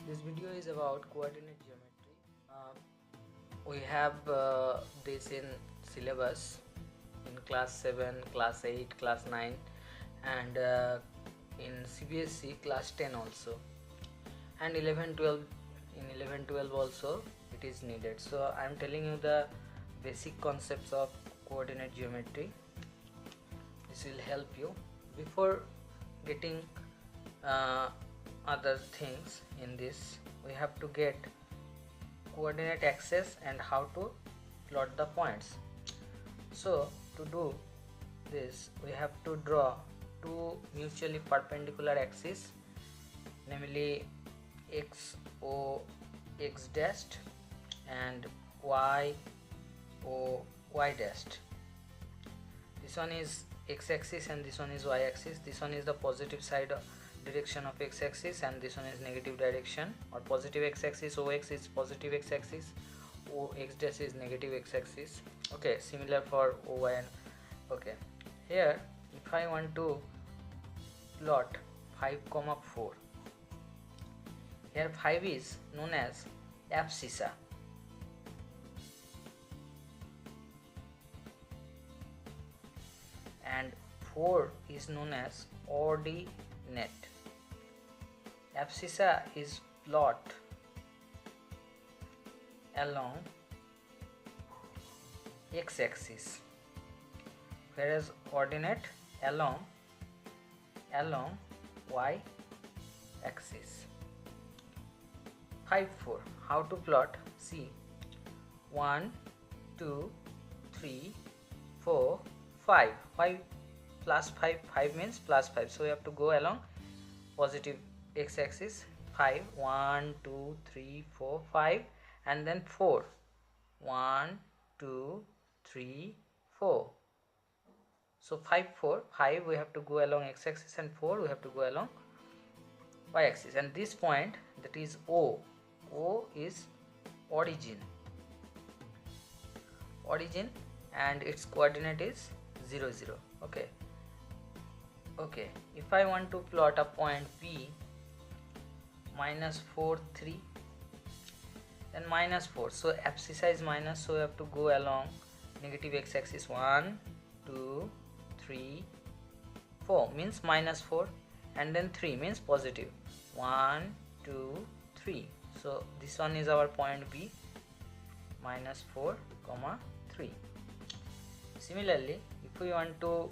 This video is about coordinate geometry. We have this in syllabus in class 7, class 8, class 9 and in cbse class 10 also, and 11 12. In 11 12 also it is needed. So I am telling you the basic concepts of coordinate geometry. This will help you before getting other things. In this we have to get coordinate axis and how to plot the points. So to do this we have to draw two mutually perpendicular axes, namely x o x dashed and y o y dashed. This one is x axis and this one is y axis. This one is the positive side direction of x axis and this one is negative direction, or positive x axis. Ox is positive x axis, o x dash is negative x axis. Okay, similar for oy and okay. Here if I want to plot 5, 4, here 5 is known as abscissa and 4 is known as ordinate. Abscissa is plot along x-axis, whereas ordinate along y-axis. 5, 4. How to plot? See, 1, 2, 3, 4, 5. 5 plus 5, 5 means plus 5. So we have to go along positive x-axis. 5, 1, 2, 3, 4, 5, and then 4. 1, 2, 3, 4. So 5, 4, 5 we have to go along x-axis and 4 we have to go along y-axis. And this point, that is O. O is origin, and its coordinate is 0, 0. Okay. If I want to plot a point P, minus 4, 3, then minus 4. So abscissa is minus, so we have to go along negative x-axis. 1, 2, 3, 4 means minus 4, and then 3 means positive. 1, 2, 3. So this one is our point B, minus 4, 3. Similarly, if we want to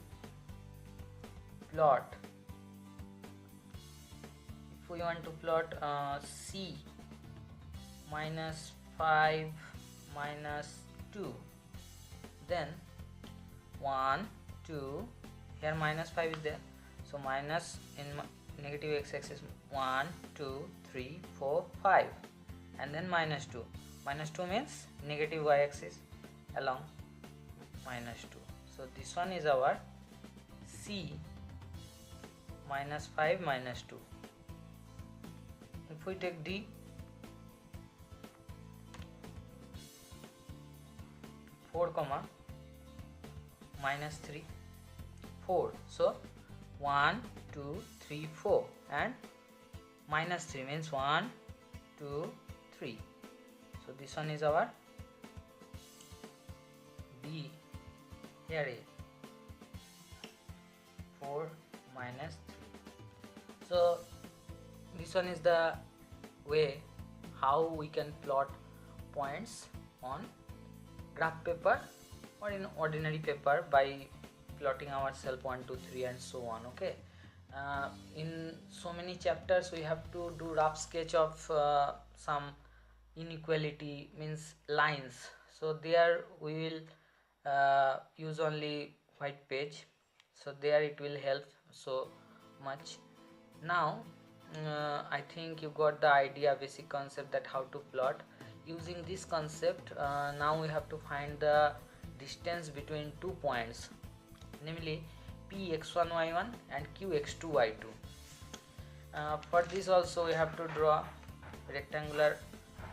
plot C minus 5 minus 2, then 1, 2, here minus 5 is there, so minus in negative x-axis 1, 2, 3, 4, 5, and then minus 2. Minus 2 means negative y-axis along minus 2. So this one is our C, minus 5 minus 2. If we take D, 4, minus 3, 4. So 1, 2, 3, 4, and minus 3 means 1, 2, 3. So this one is our D. Here is 4 minus 3. So this one is the way how we can plot points on graph paper or in ordinary paper by plotting ourselves 1, 2, 3 and so on. Okay. In so many chapters we have to do rough sketch of some inequality, means lines. So there we will use only white page, so there it will help so much. Now I think you got the idea, basic concept, that how to plot. Using this concept, now we have to find the distance between 2 points, namely P x1 y1 and Q x2 y2. For this also we have to draw rectangular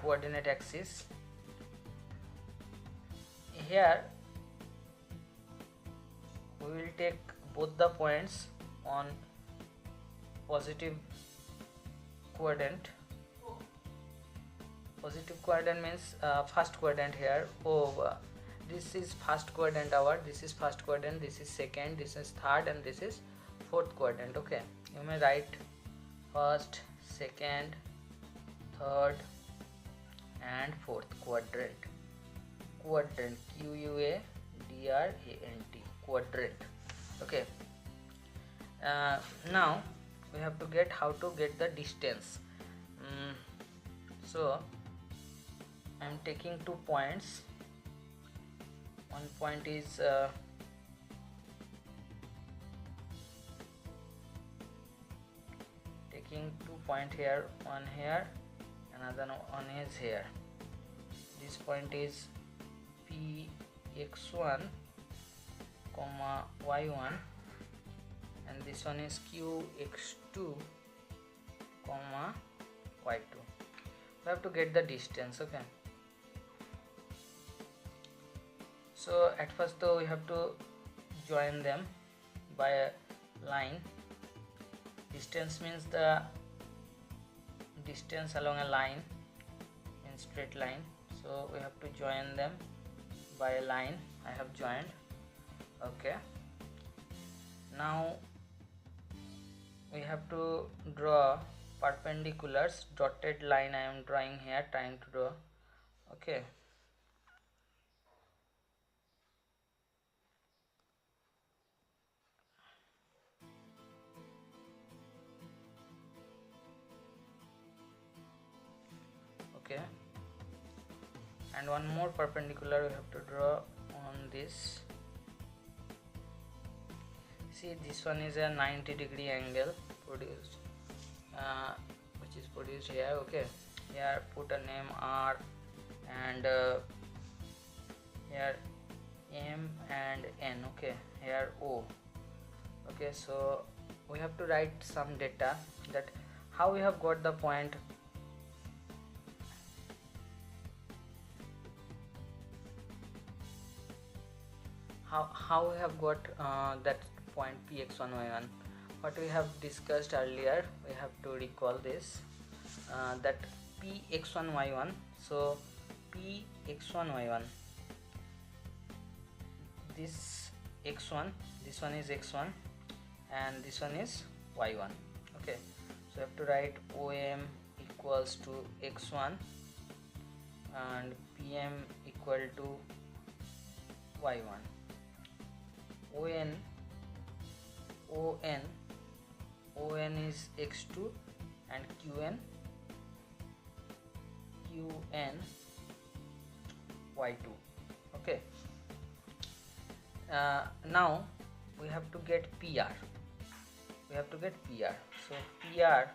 coordinate axis. Here we will take both the points on positive coordinate Positive quadrant means first quadrant here. This is first quadrant our, this is first quadrant, this is second, this is third, and this is fourth quadrant. Okay, you may write first, second, third and fourth quadrant. Quadrant, QUADRANT, quadrant. Okay, now we have to get how to get the distance. So I am taking 2 points. One point is taking 2 points here, one here, another one is here. This point is px1 comma y1, and this one is qx2 comma y2. We have to get the distance. Okay, so at first though we have to join them by a line. Distance means the distance along a line in straight line, so we have to join them by a line. I have joined. Okay, now we have to draw perpendiculars. Dotted line I am drawing here, trying to draw. Okay, okay, and one more perpendicular we have to draw on this. See, this one is a 90-degree angle produced, which is produced here. Okay, here put a name R, and here M and N. Okay, here O. Okay, so we have to write some data that how we have got the point. How we have got that point px1 y1. What we have discussed earlier, we have to recall this, that px1 y1. So px1 y1, this x1, this one is x1, and this one is y1. Okay, so we have to write OM equals to x1 and PM equal to y1. ON is x2 and QN y2. Okay, now we have to get PR. So PR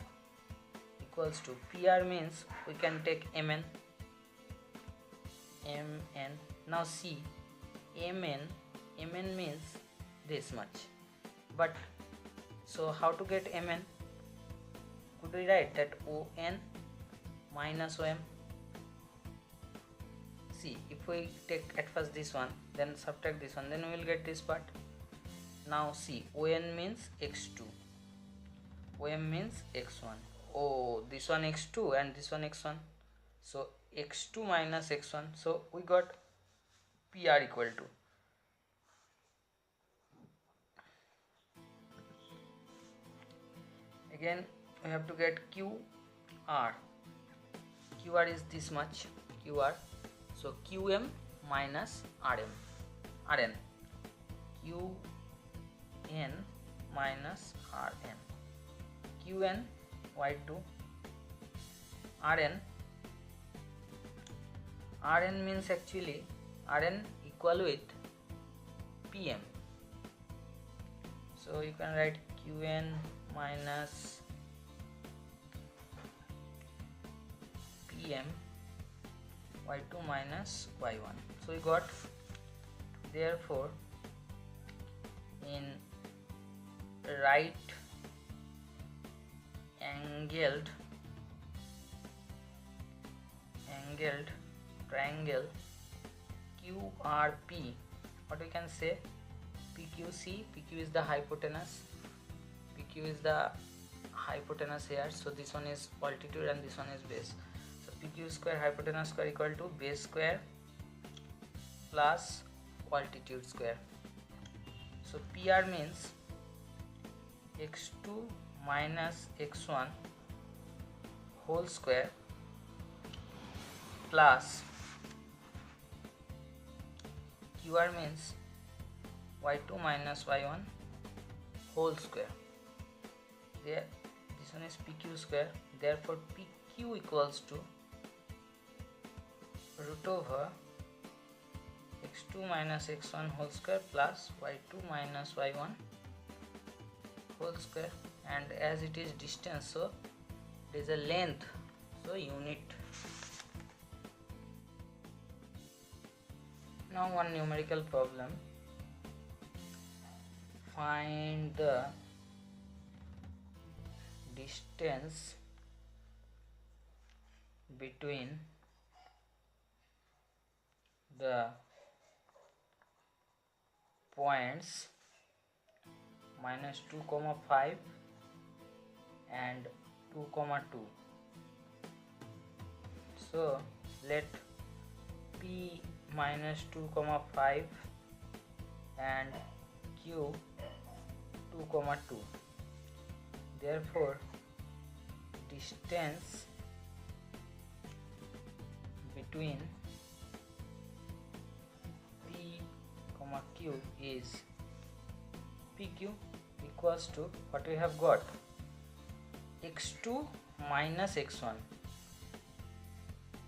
equals to, PR means we can take MN. Now see, MN means this much, but so how to get MN? Could we write that ON minus OM? See, if we take at first this one, then subtract this one, then we will get this part. Now see, ON means x2, OM means x1. Oh, this one x2 and this one x1, so x2 minus x1. So we got PR equal to, again we have to get QR. QR is this much, QR. So QM minus RN. QN minus RN. QN y2. RN means actually RN equal with PM. So you can write QN minus PM y2 minus y1. So we got, therefore in right angled triangle QRP, what we can say, PQC. PQ is the hypotenuse, here, so this one is altitude and this one is base. So PQ square hypotenuse square equal to base square plus altitude square. So PR means x2 minus x1 whole square plus QR means y2 minus y1 whole square. There, this one is PQ square, therefore PQ equals to root over x2 minus x1 whole square plus y2 minus y1 whole square, and as it is distance, so it is a length, so unit. Now one numerical problem. Find the distance between the points -2,5 and 2,2. So let P -2,5 and Q 2,2. Therefore distance between P, Q is PQ equals to what we have got, x2 minus x1.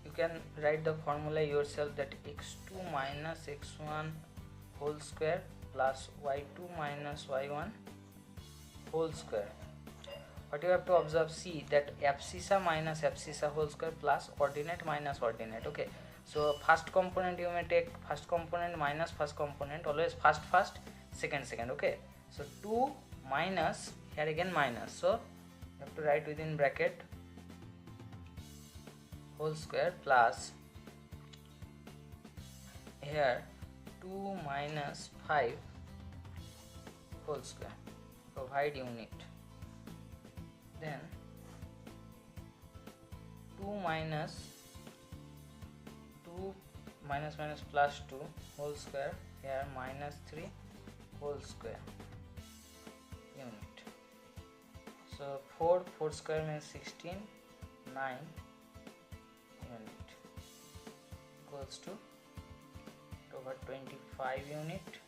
You can write the formula yourself, that x2 minus x1 whole square plus y2 minus y1 whole square. What you have to observe, see that abscissa minus abscissa whole square plus ordinate minus ordinate. Okay, so first component you may take first component minus first component, always first second. Okay, so 2 minus, here again minus, so you have to write within bracket whole square plus here 2 minus 5 whole square, provide unit. Then 2 minus plus 2 whole square, here minus 3 whole square unit. So 4 square means 16, 9 unit equals to over 25 unit.